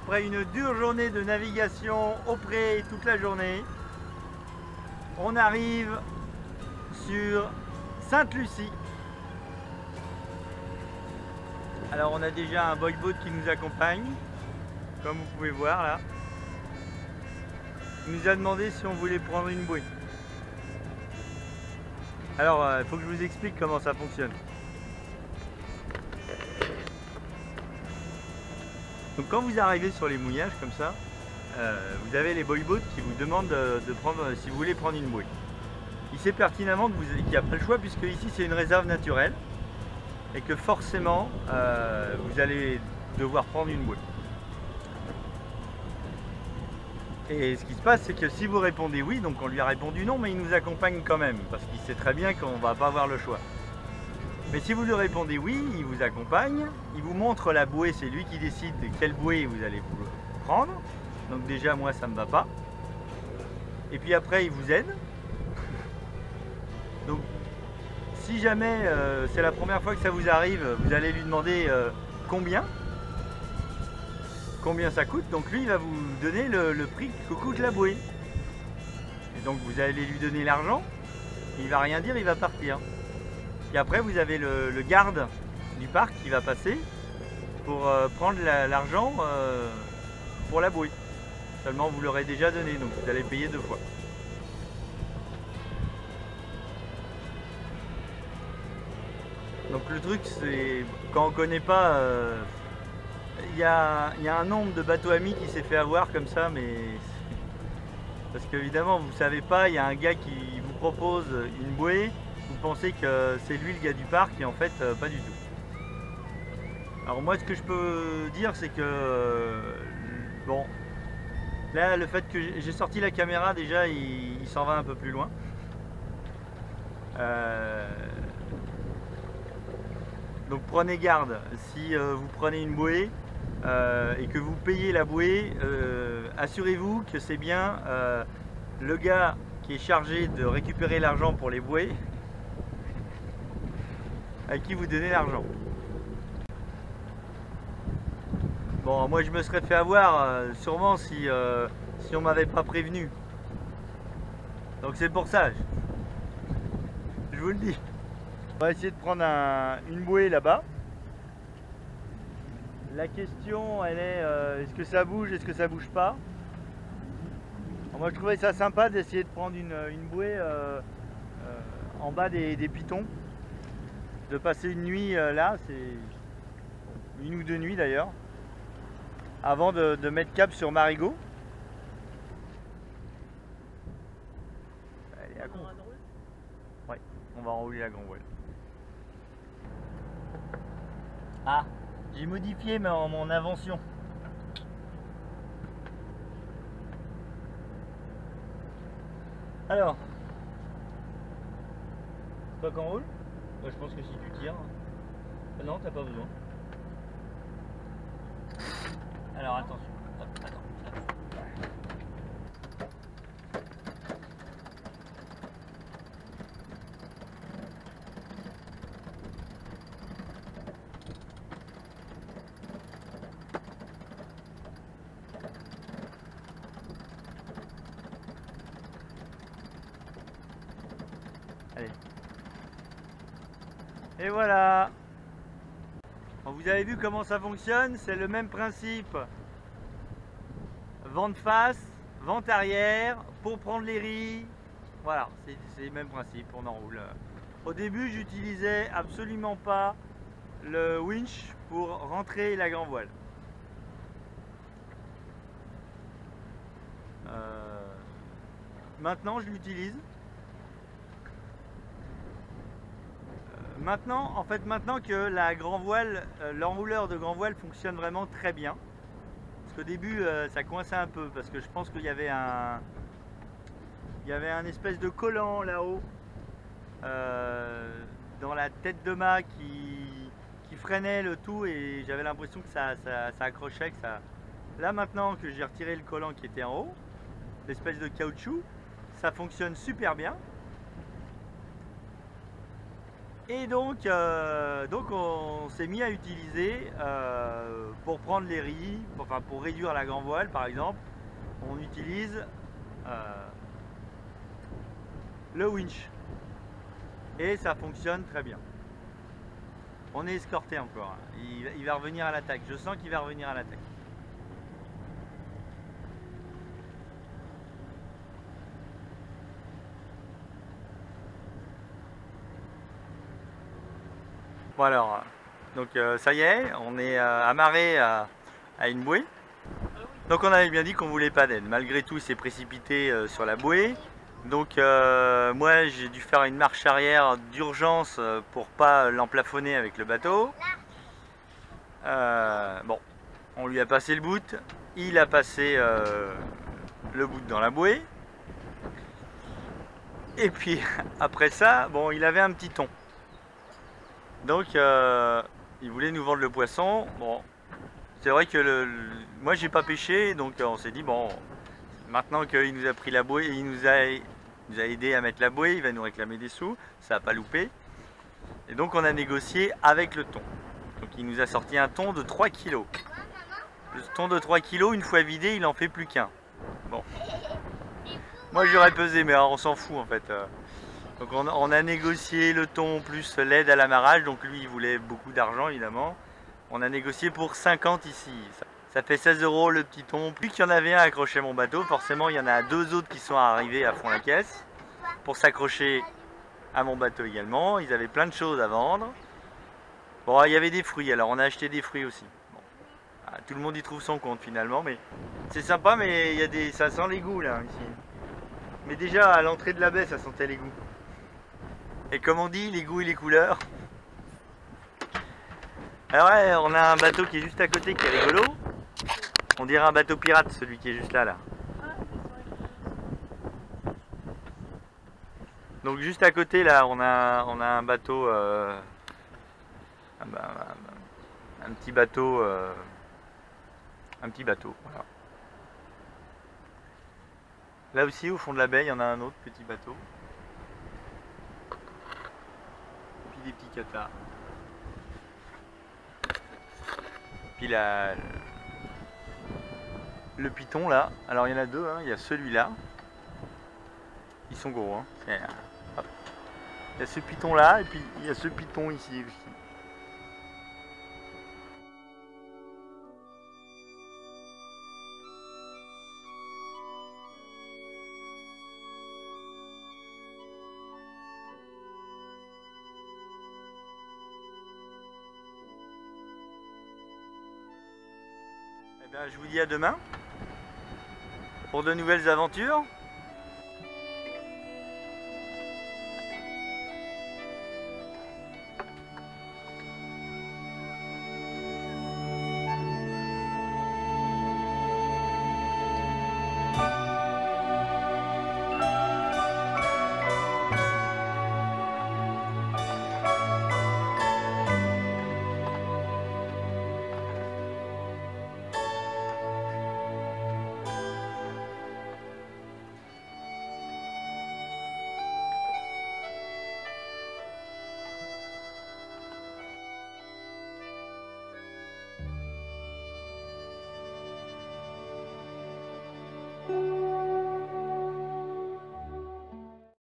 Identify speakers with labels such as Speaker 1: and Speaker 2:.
Speaker 1: après une dure journée de navigation au pré toute la journée, on arrive sur Sainte-Lucie. Alors on a déjà un boy-boat qui nous accompagne, comme vous pouvez voir là. Il nous a demandé si on voulait prendre une bouée. Alors il faut que je vous explique comment ça fonctionne. Donc quand vous arrivez sur les mouillages comme ça, vous avez les boy-boats qui vous demandent de prendre, si vous voulez prendre une bouée. Il sait pertinemment qu'il n'y a pas le choix puisque ici c'est une réserve naturelle et que forcément vous allez devoir prendre une bouée. Et ce qui se passe, c'est que si vous répondez oui, donc on lui a répondu non, mais il nous accompagne quand même parce qu'il sait très bien qu'on ne va pas avoir le choix. Mais si vous lui répondez oui, il vous accompagne, il vous montre la bouée, c'est lui qui décide de quelle bouée vous allez vous prendre. Donc déjà moi ça ne me va pas. Et puis après il vous aide. Donc si jamais c'est la première fois que ça vous arrive, vous allez lui demander combien ça coûte. Donc lui il va vous donner le prix que coûte la bouée. Et donc vous allez lui donner l'argent, il va rien dire, il va partir. Et après vous avez le garde du parc qui va passer pour prendre l'argent pour la bouée. Seulement vous l'aurez déjà donné, donc vous allez payer 2 fois. Donc le truc c'est quand on connaît pas, il y a un nombre de bateaux amis qui s'est fait avoir comme ça, mais parce qu'évidemment vous savez pas, il y a un gars qui vous propose une bouée. Vous pensez que c'est lui le gars du parc et en fait pas du tout. Alors moi ce que je peux dire c'est que bon là le fait que j'ai sorti la caméra déjà il s'en va un peu plus loin. Donc prenez garde si vous prenez une bouée et que vous payez la bouée, assurez-vous que c'est bien le gars qui est chargé de récupérer l'argent pour les bouées à qui vous donnez l'argent. Bon, moi je me serais fait avoir sûrement si on m'avait pas prévenu. Donc c'est pour ça, je vous le dis. On va essayer de prendre une bouée là-bas. La question elle est est-ce que ça bouge, est-ce que ça bouge pas? Alors, moi je trouvais ça sympa d'essayer de prendre une bouée en bas des pitons. De passer une nuit là, c'est 1 ou 2 nuits d'ailleurs, avant de mettre cap sur Marigot. Elle est à con. Ouais, on va enrouler la grand voile. Ah, j'ai modifié mon invention. Alors, c'est pas qu'on roule? Moi, je pense que si tu tires... Non, t'as pas besoin. Alors attention. Hop, attends. Allez. Et voilà. Vous avez vu comment ça fonctionne, c'est le même principe. Vent de face, vent arrière, pour prendre les riz. Voilà, c'est le même principe, on enroule. Au début, j'utilisais absolument pas le winch pour rentrer la grand voile. Maintenant, je l'utilise. Maintenant, en fait, maintenant que la grand voile, l'enrouleur de grand voile fonctionne vraiment très bien. Parce qu'au début, ça coinçait un peu parce que je pense qu'il y avait un espèce de collant là-haut dans la tête de mât qui freinait le tout et j'avais l'impression que ça accrochait. Que ça... Là maintenant que j'ai retiré le collant qui était en haut, l'espèce de caoutchouc, ça fonctionne super bien. Et donc on s'est mis à utiliser pour prendre les riz, enfin pour réduire la grand voile par exemple, on utilise le winch. Et ça fonctionne très bien. On est escorté encore. Il va revenir à l'attaque. Je sens qu'il va revenir à l'attaque. Bon alors, donc ça y est, on est amarré à une bouée. Donc on avait bien dit qu'on voulait pas d'aide. Malgré tout, il s'est précipité sur la bouée. Donc moi j'ai dû faire une marche arrière d'urgence pour pas l'emplafonner avec le bateau. Bon, on lui a passé le bout, il a passé le bout dans la bouée. Et puis après ça, bon, il avait un petit thon. Donc il voulait nous vendre le poisson. Bon, c'est vrai que moi j'ai pas pêché, donc on s'est dit bon, maintenant qu'il nous a pris la bouée, il nous a aidé à mettre la bouée, il va nous réclamer des sous, ça n'a pas loupé. Et donc on a négocié avec le thon. Donc il nous a sorti un thon de 3 kg. Le thon de 3 kg, une fois vidé, il en fait plus qu'un. Bon. Moi j'aurais pesé, mais on s'en fout en fait. Donc on a négocié le thon plus l'aide à l'amarrage, donc lui il voulait beaucoup d'argent évidemment. On a négocié pour 50 ici. Ça fait 16 € le petit thon. Plus qu'il y en avait un accroché à mon bateau, forcément il y en a deux autres qui sont arrivés à fond la caisse pour s'accrocher à mon bateau également. Ils avaient plein de choses à vendre. Bon, il y avait des fruits, alors on a acheté des fruits aussi. Bon. Ah, tout le monde y trouve son compte finalement, mais c'est sympa, mais il y a ça sent l'égout là ici. Mais déjà à l'entrée de la baie, ça sentait l'égout. Et comme on dit, les goûts et les couleurs. Alors ouais, on a un bateau qui est juste à côté qui est rigolo. On dirait un bateau pirate, celui qui est juste là. Donc juste à côté là, on a un bateau, un petit bateau, voilà. Là aussi, au fond de la baie, il y en a un autre petit bateau. Puis des petits cathares. Puis le python là, alors il y en a deux, hein. Il y a celui-là. Ils sont gros, hein. Il y a ce python là, et puis il y a ce python ici aussi. Eh bien, je vous dis à demain pour de nouvelles aventures.